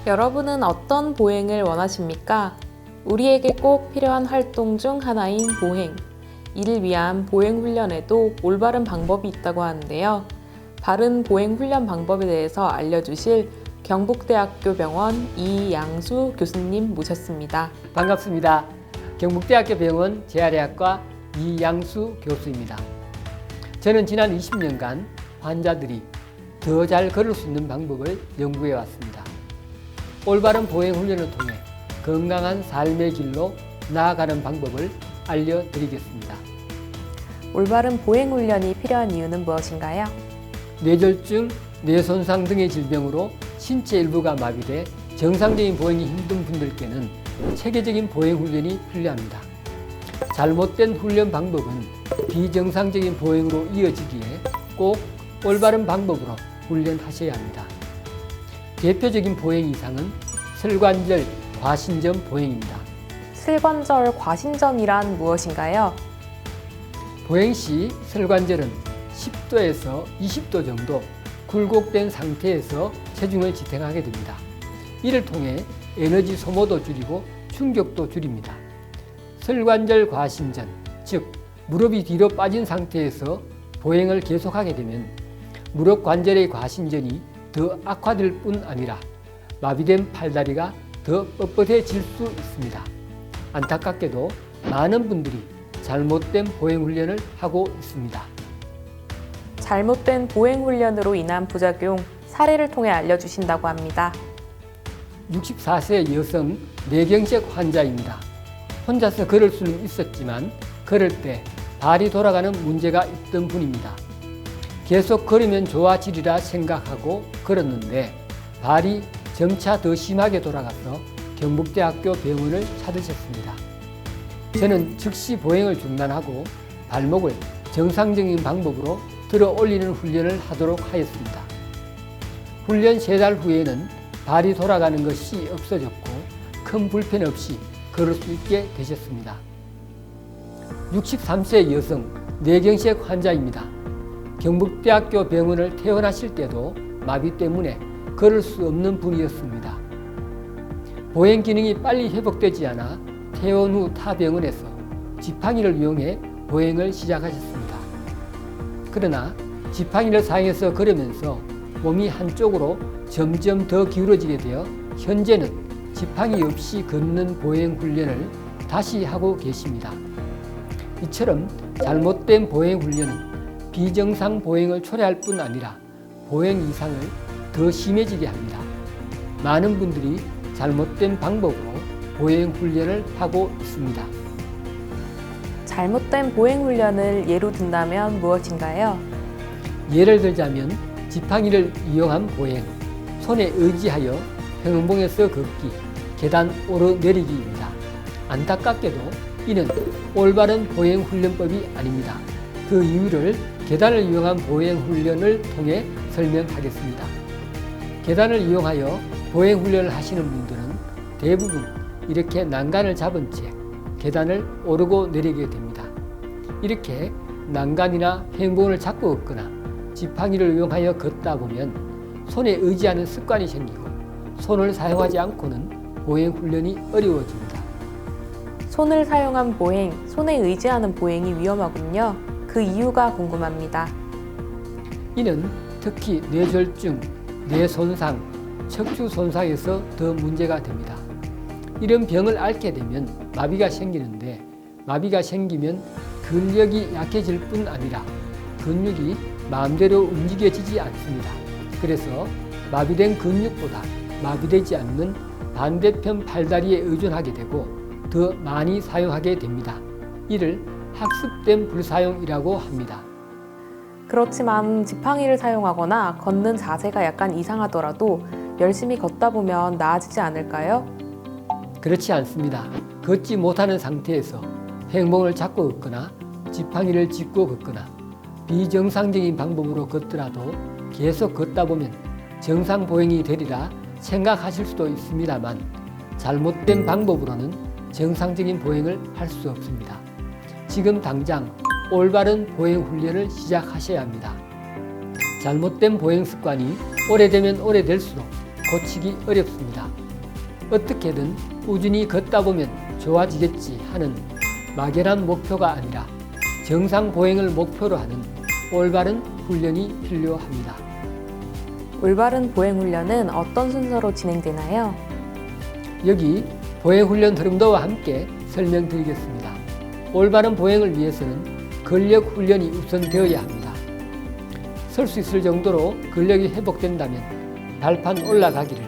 여러분은 어떤 보행을 원하십니까? 우리에게 꼭 필요한 활동 중 하나인 보행. 이를 위한 보행 훈련에도 올바른 방법이 있다고 하는데요. 바른 보행 훈련 방법에 대해서 알려주실 경북대학교 병원 이양수 교수님 모셨습니다. 반갑습니다. 경북대학교 병원 재활의학과 이양수 교수입니다. 저는 지난 20년간 환자들이 더 잘 걸을 수 있는 방법을 연구해 왔습니다. 올바른 보행 훈련을 통해 건강한 삶의 길로 나아가는 방법을 알려드리겠습니다. 올바른 보행 훈련이 필요한 이유는 무엇인가요? 뇌졸중, 뇌손상 등의 질병으로 신체 일부가 마비돼 정상적인 보행이 힘든 분들께는 체계적인 보행 훈련이 필요합니다. 잘못된 훈련 방법은 비정상적인 보행으로 이어지기에 꼭 올바른 방법으로 훈련하셔야 합니다. 대표적인 보행 이상은 슬관절 과신전 보행입니다. 슬관절 과신전이란 무엇인가요? 보행 시 슬관절은 10도에서 20도 정도 굴곡된 상태에서 체중을 지탱하게 됩니다. 이를 통해 에너지 소모도 줄이고 충격도 줄입니다. 슬관절 과신전, 즉 무릎이 뒤로 빠진 상태에서 보행을 계속하게 되면 무릎 관절의 과신전이 더 악화될 뿐 아니라 마비된 팔다리가 더 뻣뻣해질 수 있습니다. 안타깝게도 많은 분들이 잘못된 보행 훈련을 하고 있습니다. 잘못된 보행 훈련으로 인한 부작용, 사례를 통해 알려주신다고 합니다. 64세 여성 뇌경색 환자입니다. 혼자서 걸을 수는 있었지만 걸을 때 발이 돌아가는 문제가 있던 분입니다. 계속 걸으면 좋아지리라 생각하고 걸었는데 발이 점차 더 심하게 돌아가서 경북대학교 병원을 찾으셨습니다. 저는 즉시 보행을 중단하고 발목을 정상적인 방법으로 들어 올리는 훈련을 하도록 하였습니다. 훈련 3달 후에는 발이 돌아가는 것이 없어졌고 큰 불편 없이 걸을 수 있게 되셨습니다. 63세 여성 뇌경색 환자입니다. 경북대학교 병원을 퇴원하실 때도 마비 때문에 걸을 수 없는 분이었습니다. 보행 기능이 빨리 회복되지 않아 퇴원 후 타 병원에서 지팡이를 이용해 보행을 시작하셨습니다. 그러나 지팡이를 사용해서 걸으면서 몸이 한쪽으로 점점 더 기울어지게 되어 현재는 지팡이 없이 걷는 보행 훈련을 다시 하고 계십니다. 이처럼 잘못된 보행 훈련은 비정상 보행을 초래할 뿐 아니라 보행 이상을 더 심해지게 합니다. 많은 분들이 잘못된 방법으로 보행 훈련을 하고 있습니다. 잘못된 보행 훈련을 예로 든다면 무엇인가요? 예를 들자면 지팡이를 이용한 보행, 손에 의지하여 평행봉에서 걷기, 계단 오르내리기입니다. 안타깝게도 이는 올바른 보행 훈련법이 아닙니다. 그 이유를 계단을 이용한 보행 훈련을 통해 설명하겠습니다. 계단을 이용하여 보행 훈련을 하시는 분들은 대부분 이렇게 난간을 잡은 채 계단을 오르고 내리게 됩니다. 이렇게 난간이나 평행봉을 잡고 걷거나 지팡이를 이용하여 걷다 보면 손에 의지하는 습관이 생기고 손을 사용하지 않고는 보행 훈련이 어려워집니다. 손을 사용한 보행, 손에 의지하는 보행이 위험하군요. 그 이유가 궁금합니다. 이는 특히 뇌졸중, 뇌손상, 척추 손상에서 더 문제가 됩니다. 이런 병을 앓게 되면 마비가 생기는데 마비가 생기면 근력이 약해질 뿐 아니라 근육이 마음대로 움직여지지 않습니다. 그래서 마비된 근육보다 마비되지 않는 반대편 팔다리에 의존하게 되고 더 많이 사용하게 됩니다. 이를 학습된 불사용이라고 합니다. 그렇지만 지팡이를 사용하거나 걷는 자세가 약간 이상하더라도 열심히 걷다 보면 나아지지 않을까요? 그렇지 않습니다. 걷지 못하는 상태에서 평행봉을 잡고 걷거나 지팡이를 짚고 걷거나 비정상적인 방법으로 걷더라도 계속 걷다 보면 정상 보행이 되리라 생각하실 수도 있습니다만 잘못된 방법으로는 정상적인 보행을 할 수 없습니다. 지금 당장 올바른 보행 훈련을 시작하셔야 합니다. 잘못된 보행 습관이 오래되면 오래될수록 고치기 어렵습니다. 어떻게든 꾸준히 걷다 보면 좋아지겠지 하는 막연한 목표가 아니라 정상 보행을 목표로 하는 올바른 훈련이 필요합니다. 올바른 보행 훈련은 어떤 순서로 진행되나요? 여기 보행 훈련 흐름도와 함께 설명드리겠습니다. 올바른 보행을 위해서는 근력 훈련이 우선되어야 합니다. 설 수 있을 정도로 근력이 회복된다면 발판 올라가기를,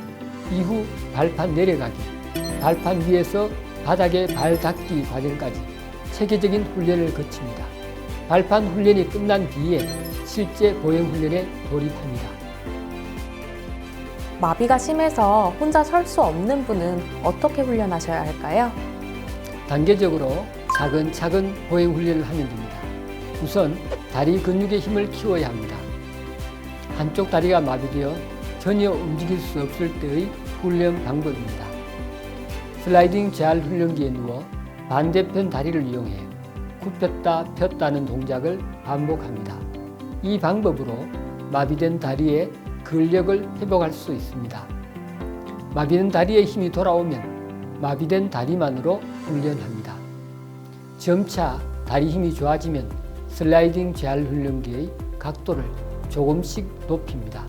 이후 발판 내려가기, 발판 위에서 바닥에 발 닿기 과정까지 체계적인 훈련을 거칩니다. 발판 훈련이 끝난 뒤에 실제 보행 훈련에 돌입합니다. 마비가 심해서 혼자 설 수 없는 분은 어떻게 훈련하셔야 할까요? 단계적으로 차근차근 보행 훈련을 하면 됩니다. 우선 다리 근육의 힘을 키워야 합니다. 한쪽 다리가 마비되어 전혀 움직일 수 없을 때의 훈련 방법입니다. 슬라이딩 재활 훈련기에 누워 반대편 다리를 이용해 굽혔다 폈다는 동작을 반복합니다. 이 방법으로 마비된 다리의 근력을 회복할 수 있습니다. 마비된 다리의 힘이 돌아오면 마비된 다리만으로 훈련합니다. 점차 다리 힘이 좋아지면 슬라이딩 재활 훈련기의 각도를 조금씩 높입니다.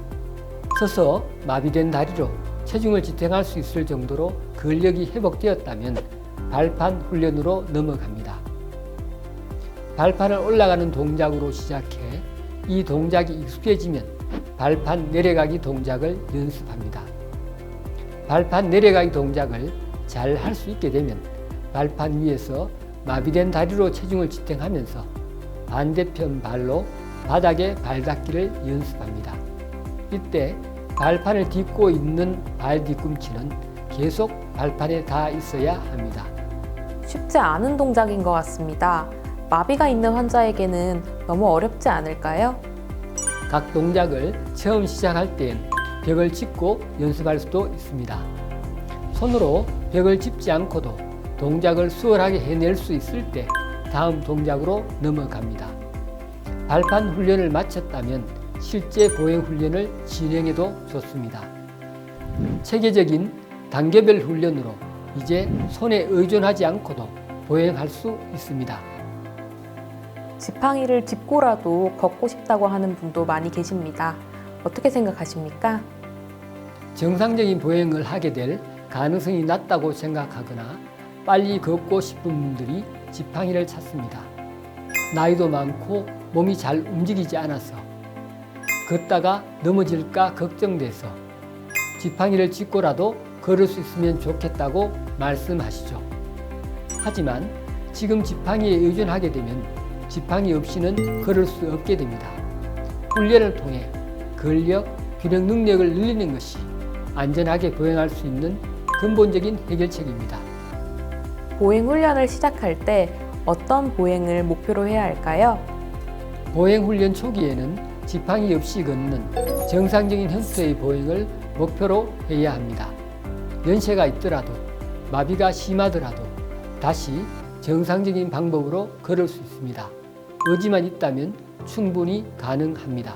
서서 마비된 다리로 체중을 지탱할 수 있을 정도로 근력이 회복되었다면 발판 훈련으로 넘어갑니다. 발판을 올라가는 동작으로 시작해 이 동작이 익숙해지면 발판 내려가기 동작을 연습합니다. 발판 내려가기 동작을 잘 할 수 있게 되면 발판 위에서 마비된 다리로 체중을 지탱하면서 반대편 발로 바닥에 발 닿기를 연습합니다. 이때 발판을 딛고 있는 발 뒤꿈치는 계속 발판에 닿아 있어야 합니다. 쉽지 않은 동작인 것 같습니다. 마비가 있는 환자에게는 너무 어렵지 않을까요? 각 동작을 처음 시작할 땐 벽을 짚고 연습할 수도 있습니다. 손으로 벽을 짚지 않고도 동작을 수월하게 해낼 수 있을 때 다음 동작으로 넘어갑니다. 발판 훈련을 마쳤다면 실제 보행 훈련을 진행해도 좋습니다. 체계적인 단계별 훈련으로 이제 손에 의존하지 않고도 보행할 수 있습니다. 지팡이를 짚고라도 걷고 싶다고 하는 분도 많이 계십니다. 어떻게 생각하십니까? 정상적인 보행을 하게 될 가능성이 낮다고 생각하거나 빨리 걷고 싶은 분들이 지팡이를 찾습니다. 나이도 많고 몸이 잘 움직이지 않아서 걷다가 넘어질까 걱정돼서 지팡이를 짚고라도 걸을 수 있으면 좋겠다고 말씀하시죠. 하지만 지금 지팡이에 의존하게 되면 지팡이 없이는 걸을 수 없게 됩니다. 훈련을 통해 근력, 균형 능력을 늘리는 것이 안전하게 보행할 수 있는 근본적인 해결책입니다. 보행 훈련을 시작할 때 어떤 보행을 목표로 해야 할까요? 보행 훈련 초기에는 지팡이 없이 걷는 정상적인 형태의 보행을 목표로 해야 합니다. 연세가 있더라도 마비가 심하더라도 다시 정상적인 방법으로 걸을 수 있습니다. 의지만 있다면 충분히 가능합니다.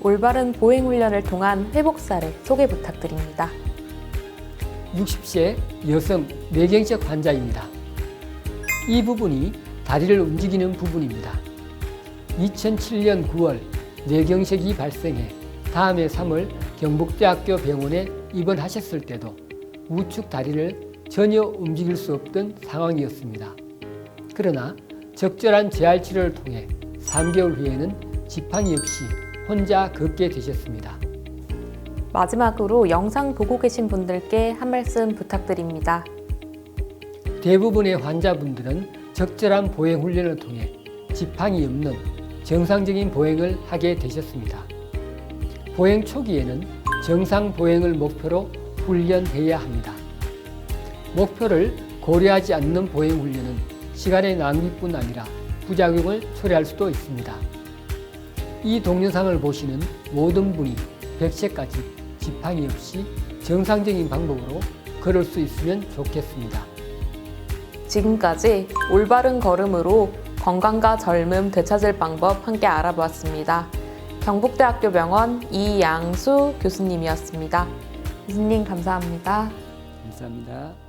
올바른 보행 훈련을 통한 회복 사례 소개 부탁드립니다. 60세 여성 뇌경색 환자입니다. 이 부분이 다리를 움직이는 부분입니다. 2007년 9월 뇌경색이 발생해 다음해 3월 경북대학교 병원에 입원하셨을 때도 우측 다리를 전혀 움직일 수 없던 상황이었습니다. 그러나 적절한 재활 치료를 통해 3개월 후에는 지팡이 없이 혼자 걷게 되셨습니다. 마지막으로 영상 보고 계신 분들께 한 말씀 부탁드립니다. 대부분의 환자분들은 적절한 보행 훈련을 통해 지팡이 없는 정상적인 보행을 하게 되셨습니다. 보행 초기에는 정상 보행을 목표로 훈련해야 합니다. 목표를 고려하지 않는 보행 훈련은 시간의 낭비뿐 아니라 부작용을 초래할 수도 있습니다. 이 동영상을 보시는 모든 분이 100세까지 지팡이 없이 정상적인 방법으로 걸을 수 있으면 좋겠습니다. 지금까지 올바른 걸음으로 건강과 젊음 되찾을 방법 함께 알아보았습니다. 경북대학교 병원 이양수 교수님이었습니다. 교수님 감사합니다. 감사합니다.